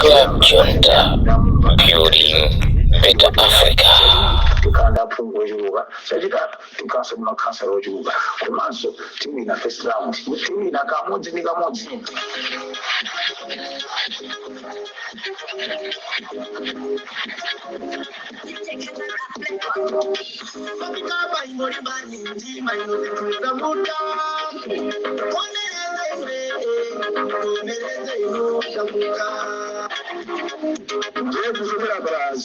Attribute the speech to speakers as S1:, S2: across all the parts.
S1: Club Junta, building better Africa.
S2: Tukanda pungu wajuba, sajika tukasa muna kansa wajuba. Kumanso timi na Islam, timi na kamoji ni kamoji.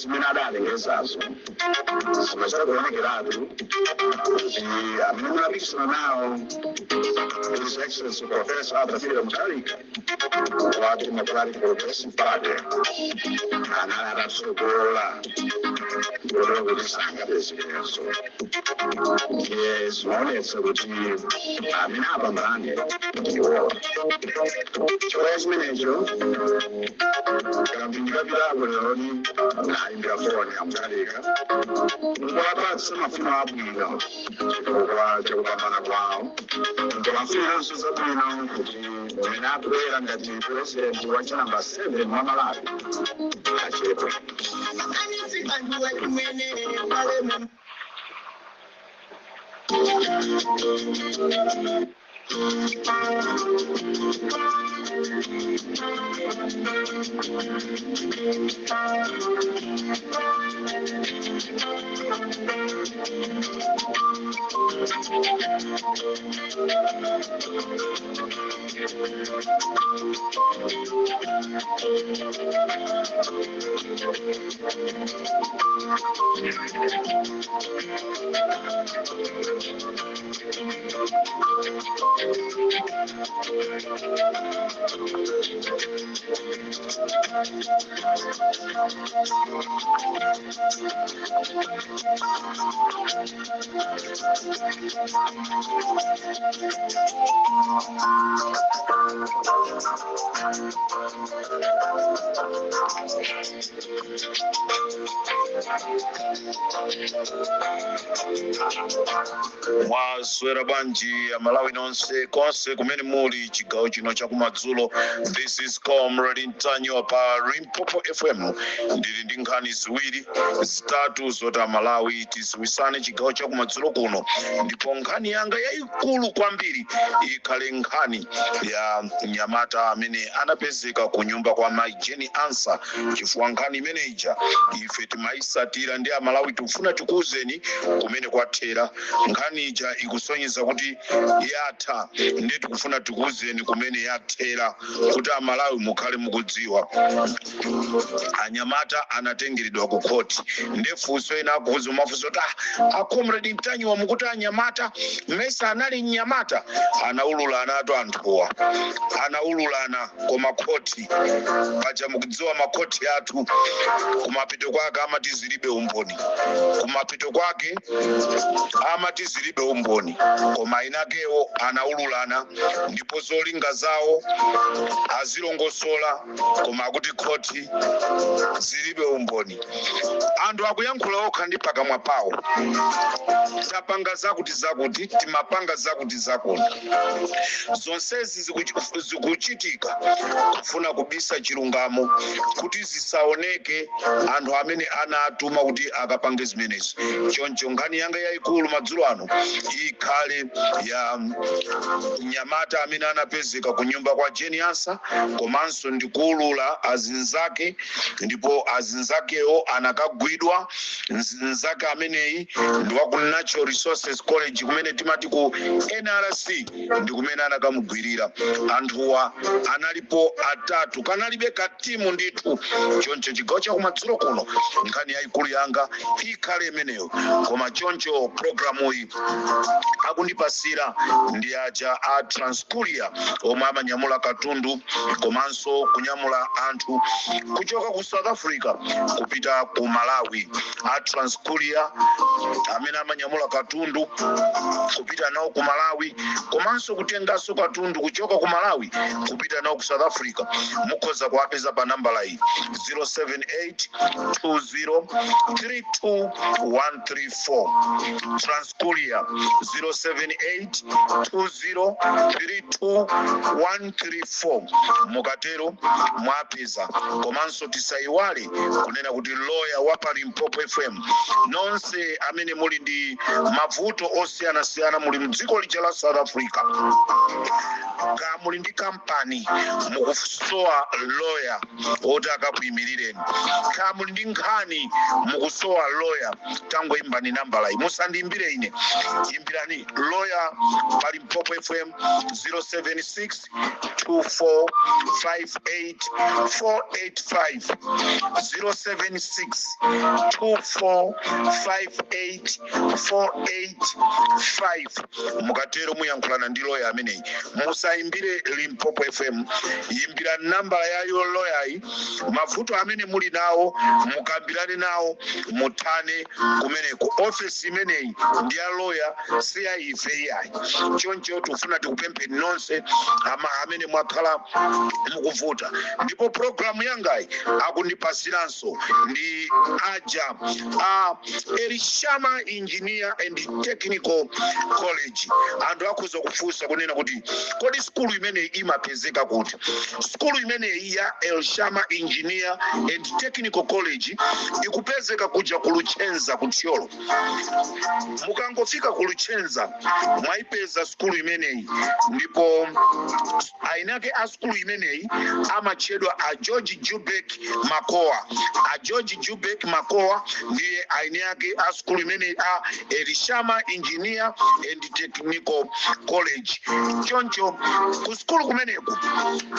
S2: Minadale ngesazo simashaka kuonekeraatu amnunabisana nao His Excellency Professor Abdul Mutarika watu matariki progressive party anara sokola borogo disanga desigezo yes monetsa kuti amina abambane yo choice manager kambinga bilabo loni aimbira fone amtarika ngwapa sama funa abwira kwa chakupambana kwao ndamafira zozabwino kuti minabwera ngati president wa chamba 7 mwamalawi achepo
S3: Mwaswera banji ya Malawi nonse konse kumene muli chigawo chino chakumadzulo. This is Comrade Ntanyo pa Limpopo FM. Ndili ndi nkhani ziwiri zitatu zota Malawi tisiwisane chigawo chakumadzulo kuno, ndipo nkhani yanga yayikulu kwambiri ikhale nkhani ya mnyamata amene anapezeka ku nyumba kwa Mai Jenny Ansah. Chifukwa nkhani imene ija ife timayisatira ndi Amalawi tifuna tikuuzeni kumene kwathera. Nkhani ija ikusonyeza kuti yatha, ndi tikufuna tikuuzeni kumene yathera kuti Amalawi mukhale mukudziwa. Anyamata anatengeredwa ku khoti, ndefunso ina akuuza mafunso kuti Comrade Ntanyo mukuti anyamata mesa anali nyamata anaululana atu anthuwa anaululana koma khoti paja mukudziwa makhoti athu kumapito kwake amati zilibe umboni, kumapito kwake amati zilibe umboni, koma inakewo anaululana ndipo zolinga zawo azilongosola koma akuti khoti zilibe umboni. Anthu akuyankhula okha ndi pakamwa pawo, tapanga zakuti timapanga zakuti. Zonsezi zikuchitika kufuna kubisa chilungamo kuti zisaoneke anthu amene anatuma kuti akapange zimenezi. Choncho nkhani yanga yayikulu madzulo ano ikhale ya nyamata amene anapezeka ku nyumba kwa Jenny Ansah, komanso ndikuulula azinzake, ndipo azinzakewo anakagwidwa. Nzake ameneyi ndi wa ku Natural Resources College kumene timati ku NRC, ndi kumene anakamugwirira. Anthuwa analipo atatu, kanalibe katimu ndithu. Choncho chigawo chakumadzulo kuno nkhani yayikulu yanga ikhale imeneyo. Koma choncho programu iyi akundipasira ndi aja a Transcuria omwe amanyamula katundu komanso kunyamula anthu kuchoka ku South Africa kupita ku Malawi. A Transcuria amene amanyamula katundu kupita nawo ku Malawi, komanso kutenganso katundu kuchoka ku Malawi kupita nawo ku South Africa. Mukhoza kuwapeza pa nambala iyi 07820322134. Transcuria 07820322134. 32134 mukatero mwapeza. Komanso tisaiwale kunena kuti lawyer wa pa Limpopo FM nonse amene muli ndi mavuto osiyana-siyana muli mdziko lija la South Africa, ka muli ndi kampani mukusowa lawyer oti akakuyimirireni, ka muli ndi nkhani mukusowa lawyer, tangoimbani nambala iyi, musandiimbire ine, imbirani lawyer pa Limpopo FM 076 2458485 076 2458485. mukatero muyankhulana ndi lawyer ameneyi, musaimbire Limpopo FM, imbira nambala yayo lawyer yi, mavuto amene muli nawo mukambirane nawo, mutane kumeneko. Office imeneyi ndi ya lawyer, si ya ife iyayi. Choncho tufuna tikupempheni nonse amene mwakhala mukuvuta. Ndipo programu yangayi akundipasiranso ndi aja Elishama Engineer and Technical College. Anthu akhoza kufunsa kunena kuti kodi skulu imeneyi imapezeka kuti? Skulu imeneyi ya Elishama Engineer and Technical College ikupezeka kuja ku Luchenza kuThyolo. Mukangofika ku Luchenza mwaipeza skulu imeneyi, ndipo ainake a skulu imeneyi amachedwa a George Jubek Makoa. A George Jubek Makoa ndiye aine yake a skulu imeneyi a Elishama Engineer and Technical College. Choncho ku skulu kumeneku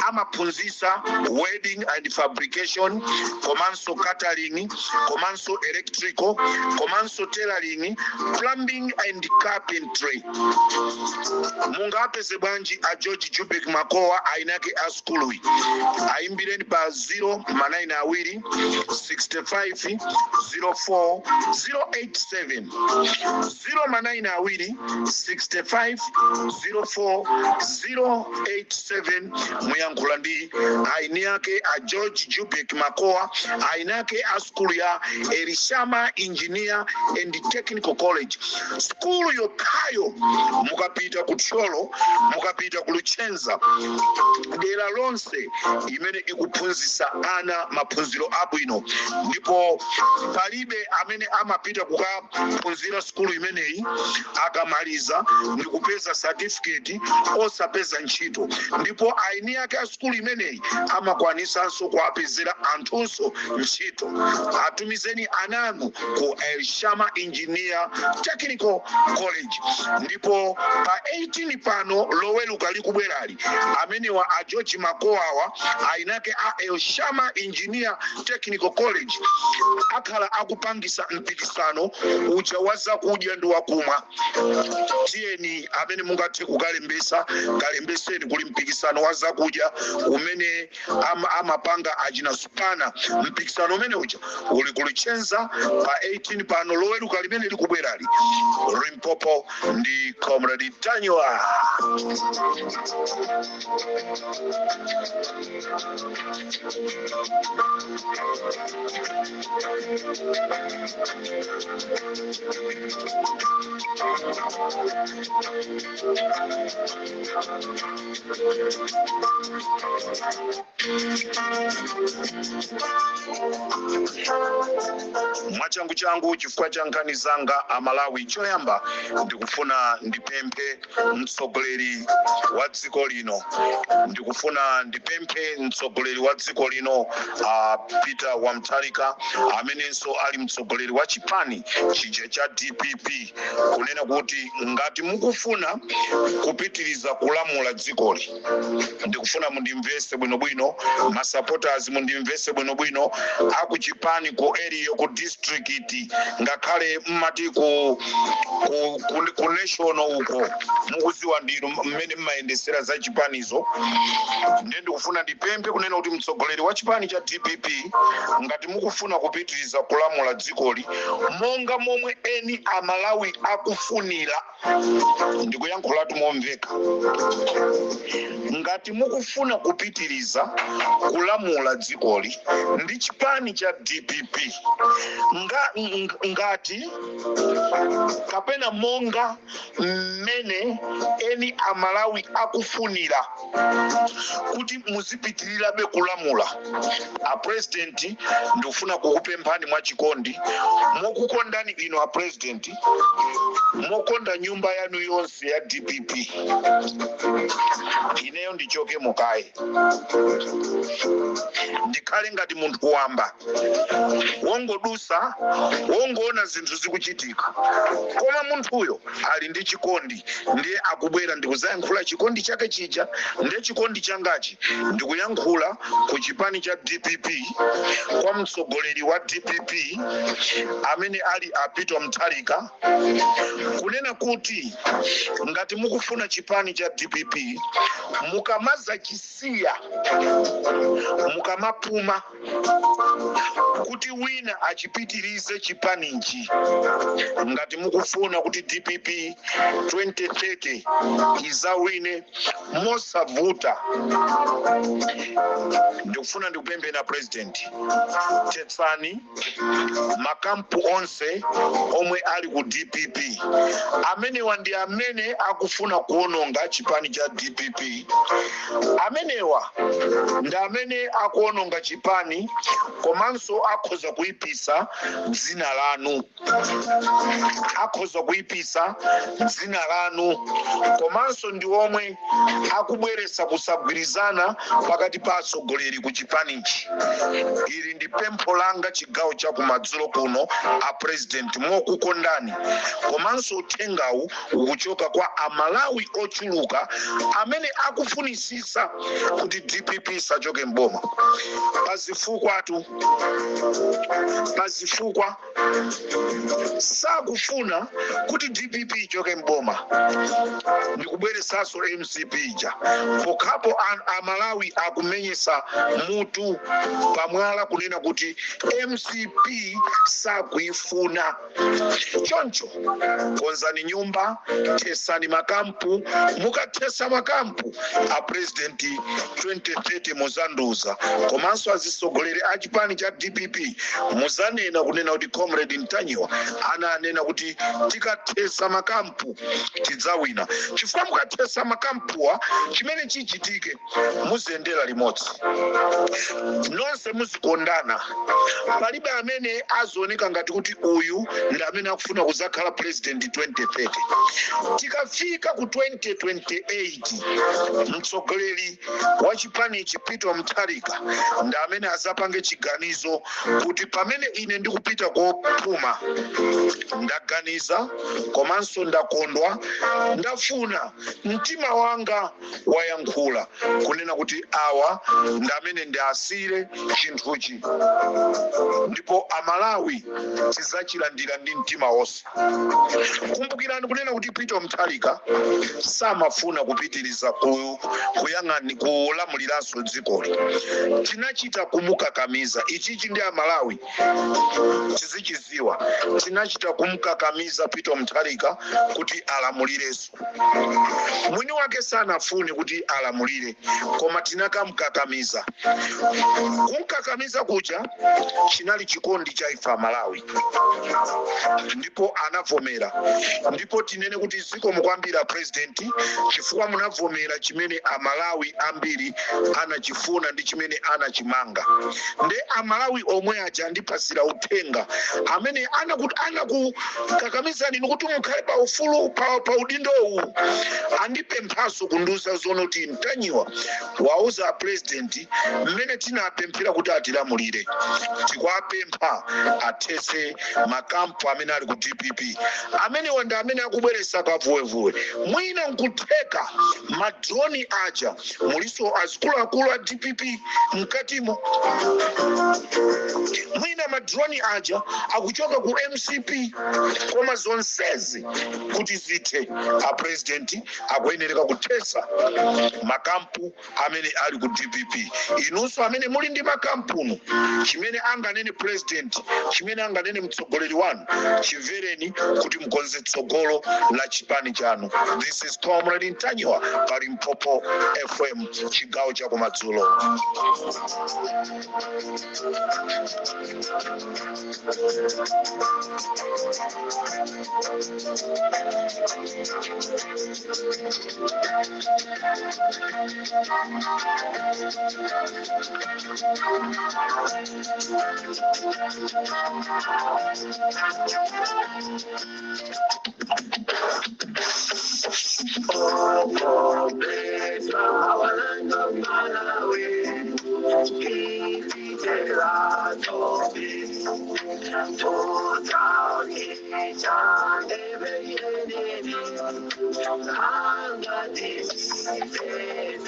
S3: amaphunzisa welding and fabrication, komanso catering, komanso electrical, komanso tailoring, plumbing and carpentry. Mungapeze bwanji a George Jubek Makoa ainake a skulu yi, aimbireni pa 092 65 04 087 092 65 04 087. muyankhula ndi aine yake a George Jubek Makoa, ainake a skulu ya Elishama Engineer and Technical College. Skulu yokhayo mukapita ku Thyolo, mukapita ku Luchenza, dera lonse imene ikuphunzisa ana maphunziro abwino, ndipo palibe amene amapita kukaphunzira skulu imeneyi akamaliza ndikupeza certificate osapeza ntchito. Ndipo aini yake a skulu imeneyi amakwanisanso kuapezera anthunso ntchito. Atumizeni ananu ku Elishama Engineer Technical College. Ndipo pa 18 pano loweluka likubwerali amene wa a George Makoa wa ainake a Elishama Engineer Technical College akhala akupangisa mpikisano uja waza kudya ndi wakumwa. Tiyeni amene mungathe kukalembesa kalembeseni kuli mpikisano waza kudya umene amapanga ajina Supana. Mpikisano umene uja uli ku Luchenza pa 18 pano loweluka limene likubwerali. Limpopo ndi Comrade Tanywa. Mwachangu changu chifukwa cha nkhani zanga amalawi, choyamba ndikufuna ndipemphe mtsogoleri wa dziko lino, ndikufuna ndipemphe mtsogoleri wa dziko lino Peter Wamtalika amenenso ali mtsogoleri wa chipani chija cha DPP, kunena kuti ngati mukufuna kupitiriza kulamula dzikoli, ndikufuna mundimvese bwinobwino, ma supporters mundimvese bwinobwino, akuchipani ku area ku district ngakhale mmati ku national uko mukuziwa ndino mmene mmayendesera za chipanizo. Ndikufuna ndipemphe kunena kuti mtsogoleri wa chipani cha DPP ngati mukufuna kupitiriza kulamula dzikoli monga momwe eni amalawi akufunira, ndikuyankhulatu momveka, ngati ngati mukufuna kupitiriza kulamula dzikoli ndi chipani cha DPP ngati kapena monga mmene eni amalawi akufunira kuti muzipitirira be kulamula, a president ndifuna kukupemphani mwachikondi mokukondani ino a president mokonda nyumba yanu yonse ya DPP ineyo ndichoke mukaye ndikhale ngati munthu kuwamba wongodusa wongoona zinthu zikuchitika, koma munthuyo ali ndi chikondi ndiye akubwera ndikuzayankhula chikondi chake chija ndiye chikondi changachi ndikuyankhula ku chipani cha DPP kwa mtsogoleri wa DPP amene ali a Peter Mutharika kunena kuti ngati mukufuna chipani cha DPP mukamaza chisiya mukamapuma kuti wina achipitirize chipanichi, ngati mukufuna kuti DPP 2030 izawine mosavuta, ndikufuna ndikupempheni na president tetsani makampu onse omwe ali ku DPP amenewa ndi amene akufuna kuononga chipani cha DPP, amenewa ndi amene akuononga chipani komanso akhoza kuipisa dzina lanu, akhoza kuipisa dzina lanu, komanso ndi omwe akubweresa kusagwirizana pakati pa atsogoleri ku chipanichi. Ili ndi pempho langa chigawo cha kumadzulo kuno a president mokukondani, komanso uthengawu ukuchoka kwa amalawi ochuluka amene akufunisisa kuti DPP sachoke mboma pazifukwa sakufuna kuti DPP ichoke mboma ndikubweresaso MCP ija pokapo amalawi akumenyesa mutu pamwala kunena kuti MCP sakuifuna. Choncho konzani nyumba, tesani makampu, mukatesa makampu a president 2030 muzanduza komanso azisogolere a chipani cha DPP muzanena kunena kuti comrade Ntanyiwa ananena kuti tikatesa makampu tidzawina. Chifukwa mukatesa makampuwa chimene chichitike muzendera limodzi nonse muzikondana, palibe amene azooneka ngati kuti uyu ndi amene akufuna kuzakhala president 2030. Tikafika ku 2028 mtsogoleri wa chipani Peter Mutharika ndi amene azapange chiganizo kuti pamene ine ndikupita kopuma ndaganiza komanso ndakondwa, ndafuna mtima wanga wayankhula kunena kuti awa ndi amene ndi asire chinthuchi, ndipo amalawi tizachilandira ndi mtima wonse. Kumbukirani kunena kuti Peter Mutharika samafuna kupitiriza kuyang'ani kulamuliranso dzikoli, tinachita kumukakamiza. Ichichi ndi amalawi tizichiziwa, tinachita kumukakamiza Peter Mutharika kuti alamulireso. Mwini wake sanafune kuti alamulire koma tinakamukakamiza. Kumukakamiza kuja chinali chikondi cha ifa Malawi, ndipo anavomera. Ndipo tinene kuti ziko mukwambira president chifukwa munavomera chimene amalawi ambiri anachifuna ndi chimene anachimanga. Nde amalawi omwe aja ndipasira uthenga amene anakukakamiza ninu kuti mukhale pa ufulu pa udindo uwu, andipemphaso kunduza zono kuti Ntanyiwa wauza president mmene tinapemphera kuti atilamulire, tikwapempha atese makampu amene ali ku DPP amene wanda amene akubweresa kavuwevuwe. Mwina nkutheka madroni aja muliso azikuluakulu a DPP mkatimo, mwina madroni aja akuchoka ku MCP, koma zonsezi kuti zithe a president akuyenereka kutesa makampu amene ali ku DPP. Inunso amene muli ndi makampuno, chimene anganene president, chimene anganene mtsogoleri wanu, chimvereni kuti mukonze tsogolo la chipani chanu. This is Comrade Ntanyiwa, Palimpopo. Gospel FM chigawo cha kumadzulo.
S2: Oh, bless our land of Malawi. Defeated odds of peace. Put out each and every enemy. Hunger defeated.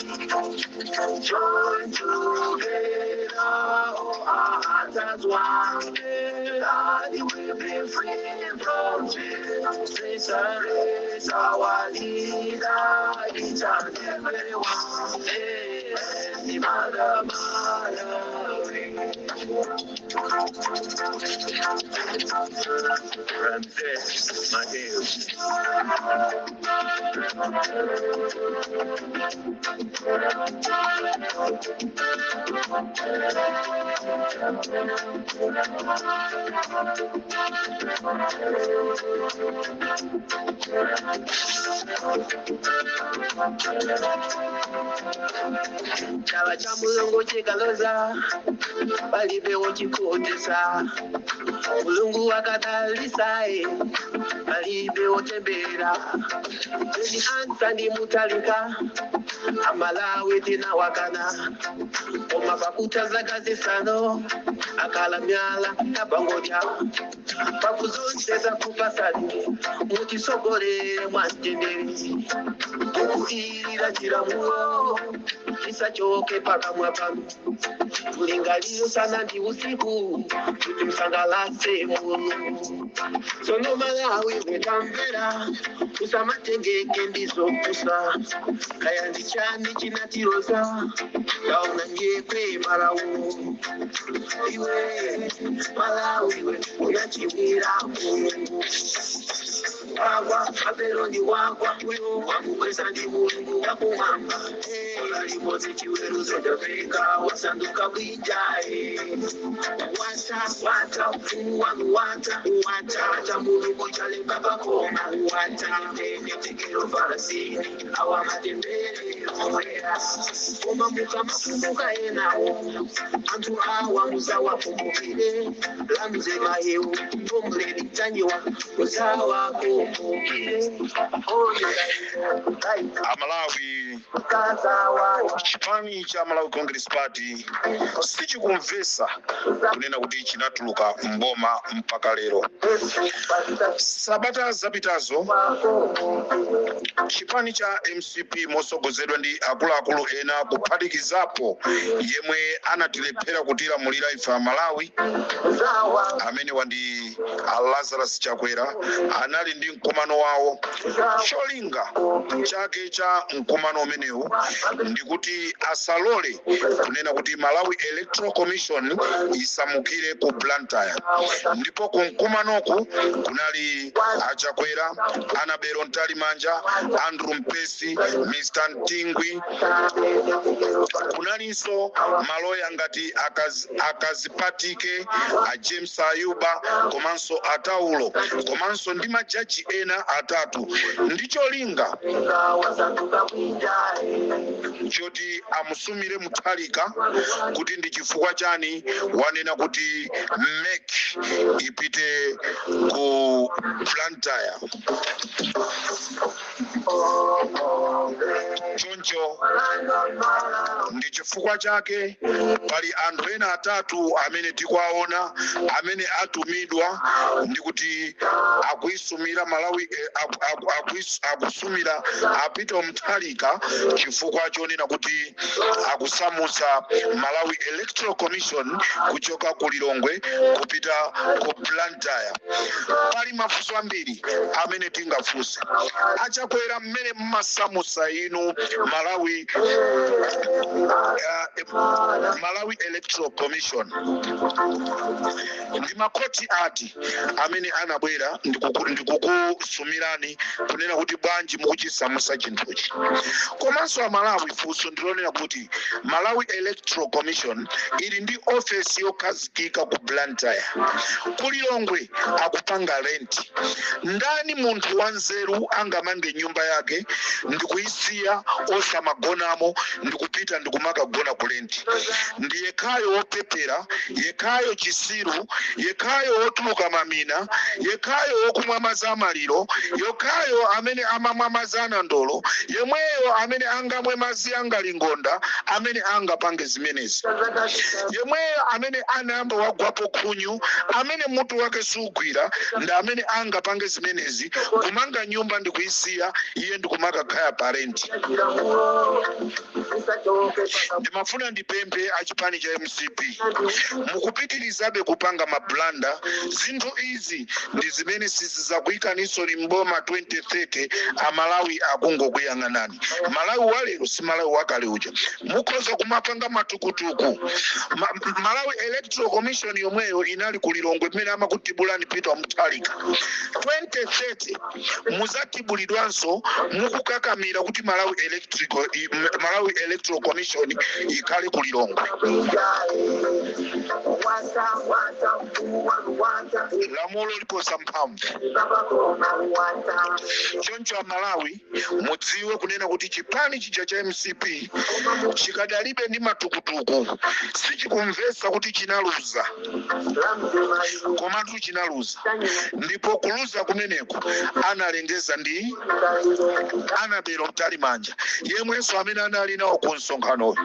S2: Join together, oh, our hearts as one. And we will be free from fear. Satan is our leader, each and every one. The mother, Ramses, Mateus. Chava cha mulungu chikaloza palibewo chikotesa mulungu wakadalisae palibewo tembera eni ansa ndi mutalika amalawi tina wakana oma pakuta zaka zisano akala myala tabangodya pakuzoncheza kupasani mutisogolere mwantendere kukuirira chiramulo chisachoke pakamwa panu kulingaliro sana ndi usiku kuti msangalase Mulungu. Sono Malawi wetamvera usamatengeke ndizopusa kaya ndichani chinatiroza kaona nyekwe Malawi iwe Malawi we unachimira Mulungu agwa apero ndi wakwa uyo wakukweza ndi Mulungu wakumwamba limodzi chiweruzo chafika wasanduka bwinjae wata wata Mulungu chalemba pakoma wata netekero farasini awa matembere oera koma mukamakumbuka enawo anthu awa musawakumbukire lamzema yewu omuleli tanyiwa musawakumbukire
S3: Amalawi chipani cha Malawi Congress Party sichikumvesa kunena kuti chinatuluka mboma mpaka lero. Sabata zapitazo chipani cha MCP mosogozedwa ndi akuluakulu ena kuphatikizapo yemwe anatilephera kutira mulira ife Malawi amene wandi Lazarus Chakwera anali ndi mkumano wawo. Cholinga chake cha mkumano umenewu ndikuti asalole kunena kuti Malawi Electoral Commission isamukire ku Blantyre, ndipo ku mkumanoku kunali Achakwera, Anabelo Ntalimanja, Andrew Mpesi, Mr. Ntingwi, kunalinso maloya ngati akazipatike a James Ayuba komanso Ataulo komanso ndi majaji ena atatu. Ndicho linga choti amusumire Mutharika kuti ndi chifukwa chani wanena kuti MEC ipite ku Blantyre. Choncho ndi chifukwa chake pali anthu ena atatu amene tikwaona amene atumidwa ndikuti akuisumira Malawi akusumira apita Mutharika chifukwa chonena kuti akusamutsa Malawi Electoral Commission kuchoka ku Lilongwe kupita ku Blantyre. Pali mafunso ambiri amene tingafunse. Achakwera mmene mmasamutsa inu Malawi Malawi Electoral Commission ndi makoti ati amene anabwera ndikukusumirani kunena kuti bwanji mukuchisamusa chinthuchi. Komanso Malawi funso ndilonera kuti Malawi Electoral Commission ili ndi office yokhazikika ku Blantyre. Kulilongwe akupanga rent. Ndani munthu wanzeru angamange nyumba yake ndikuisiya osamagonamo ndikupita ndikumakagona ku rent? Ndi yekhayo wopepera, yekhayo chisiru, yekhayo wotuluka mamina, yekhayo wokumwa madzi amaliro, yekhayo amene amamwa madzi anandolo, yemweyo amene angamwe madzi angalingonda, amene angapange zimenezi, yemweyo amene anayamba wagwapo khunyu, amene mutu wake sugwira, ndi amene angapange zimenezi kumanga nyumba ndikuisiya iye ndikumakakhala parenti. Ndimafuna ndipemphe achipani cha MCP mukupitirizabe kupanga mablanda. Zinthu izi ndi zimene sizizakuyikaniso limboma 2030 amalawi akungokuyang'anani. Malawi walero si Malawi wakale uja. Mukhoza kumapanga matukutuku. Malawi Electoral Commission yomweyo inali kulilongwe mmene amakutibulani Peter Mutharika. 2030 muzatibulidwanso mukukakamira kuti Malawi Electoral Commission ikhale kulilongwe. Lamulo liposa mphamvu. Choncho Malawi mudziwe kunena kuti chipani chija cha MCP chikadalibe ndi matukutuku sichikumvetsa kuti chinaluza, komatu chinaluza. Ndipo kuluza kumeneko analengeza ndi Annabel Mtalimanja yemwenso amene anali nawo ku msonkhano.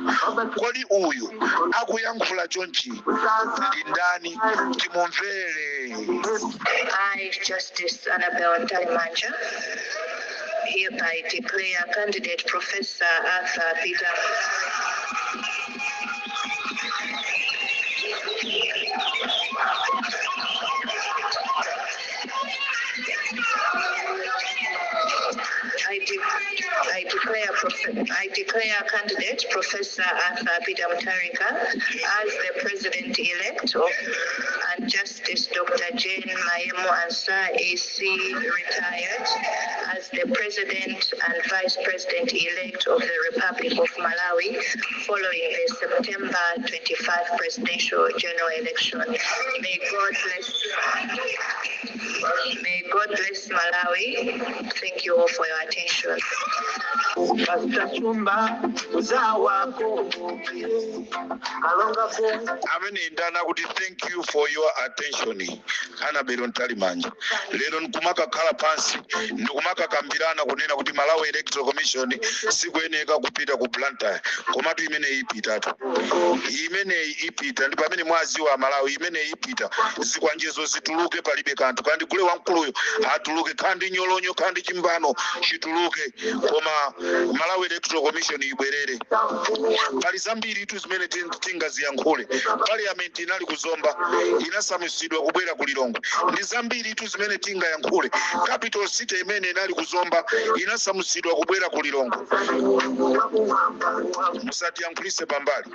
S3: Kodi uyu akuyankhula chonchi ndi ndani? Timumvere.
S4: I, Justice Annabel Mtalimanja, hereby declare candidate Professor Arthur Peter I declare candidate Professor Arthur Peter Mutharika as the President-elect and Justice Dr. Jane Mayemo Ansah AC retired as the President and Vice President-elect of the Republic of Malawi following the September 25 presidential general election. May God bless Malawi. Thank you all for your attention.
S3: Ndana kuti thank you for your attention. Annabel Mtalimanja. Lero nkumakakhala pansi ndikumakakambirana kunena kuti Malawi Electoral Commission sikuyeneka kupita ku Blantyre. Komatu imene ipitatu. Imene ipita ndi pamene mwaziwa Malawi imene ipita zikwanjezo zituluke palibe kanthu. Kandi kule wamkuluyo atuluke, kandi nyolonyo kandi chimbano chituluke, koma Malawi Electoral Commission ibwerere. Pali zambiri tu zimene tingaziyankhule. Parliament inali kuzomba, inasamusidwa kubwera kulilongwe. Ndi zambiri tu zimene tingayankhule. Capital City imene inali kuzomba, inasamusidwa kubwera kulilongwe. Musati yankhulise pambali.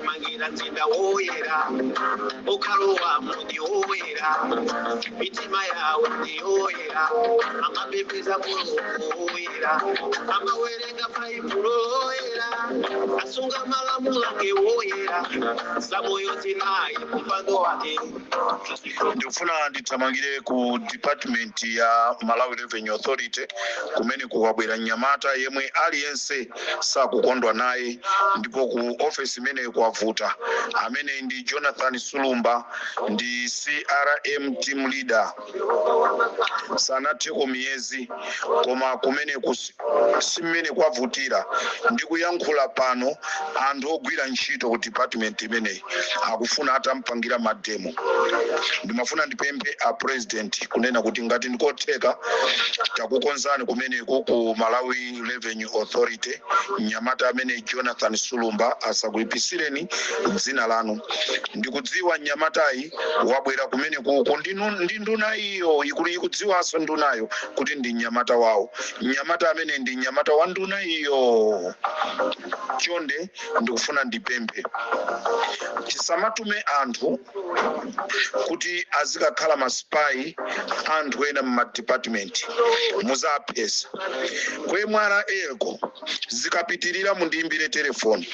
S5: Mangira nzinda woyera okalowa mudi woyera mitima yawe ndi woyera amabebeza woyera amawerenga bhaibhulo woyera asunga malamulo ake woyera samoyo tinayi mpando wake.
S3: Ndifuna ndithamangire ku department ya Malawi Revenue Authority kumene kuwabwera Nyamata yemwe aliyense sakukondwa naye, ndipo ku office imene kwavuta amene ndi Jonathan Sulumba ndi CRM team leader. sanateko miyezi koma kumene simene kwavutira ndikuyankhula pano anthu ogwira ntchito ku department imeneyi akufuna atampangira mademo. Ndimafuna ndipemphe a president kunena kuti ngati ndikotheka takukonzani kumeneko ku Malawi Revenue Authority Nyamata amene Jonathan Sulumba asakuipisireni dzina lanu. Ndikudziwa Nyamatayi wabwera kumeneko ndi nduna iyo ikudziwanso ndunayo kuti ndi Nyamata wawo. Nyamata amene ndi Nyamata wa nduna iyo. Chonde ndikufuna ndipemphe tisamatume anthu kuti azikakhala maspai anthu ena mu department muzapesa kwe mwara ego zikapitirira mundiimbire telefoni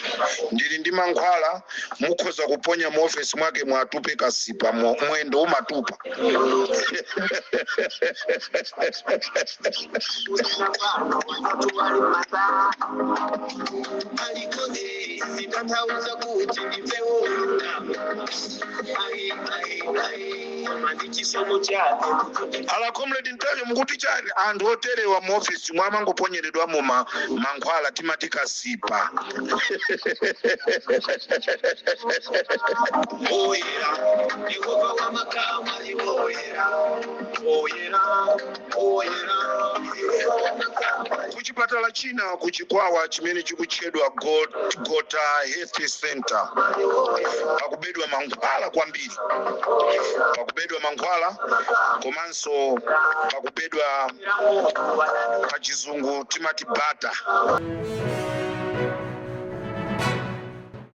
S3: ndili ndi mankhwala mukhoza kuponya mu office mwake mwatupe kasipa mwendo umatupa. Ala comrade ntaje mukuti chari anthu oterewa mu office mwamangoponyeredwa mu mankhwala timatika sipa. Kuchipatala china kuchikwawa chimene chikutchedwa Gota Health Center pakubedwa mankhwala kwambiri, pakubedwa mankhwala komanso pakubedwa pachizungu timati bata.